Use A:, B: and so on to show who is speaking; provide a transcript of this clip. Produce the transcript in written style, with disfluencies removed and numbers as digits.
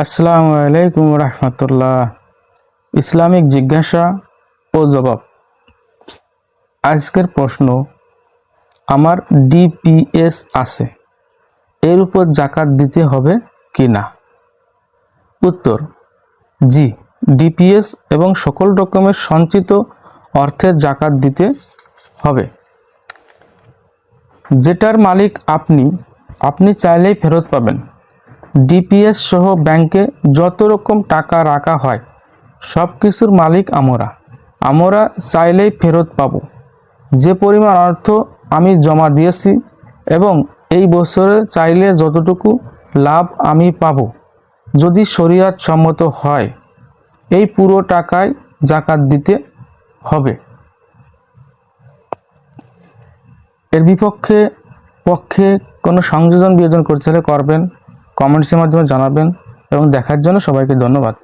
A: আসসালামু আলাইকুম রহমতুল্লাহ। ইসলামিক জিজ্ঞাসা ও জবাব। আজকের প্রশ্ন, আমার ডিপিএস আছে, এর উপর জাকাত দিতে হবে কি না? উত্তর, জি, ডিপিএস এবং সকল রকমের সঞ্চিত অর্থের জাকাত দিতে হবে। যেটার মালিক আপনি চাইলেই ফেরত পাবেন। ডিপিএস সহ ব্যাংকে যত রকম টাকা রাখা হয় সব কিছুর মালিক আমরা চাইলেই ফেরত পাব। যে পরিমাণ অর্থ আমি জমা দিয়েছি এবং এই বছরে চাইলে যতটুকু লাভ আমি পাব, যদি শরিয়ত সম্মত হয়, এই পুরো টাকায় জাকাত দিতে হবে। এর পক্ষে কোনো সংযোজন বিয়োজন করতে হলে করবেন, কমেন্টসের মাধ্যমে জানাবেন এবং দেখার জন্য সবাইকে ধন্যবাদ।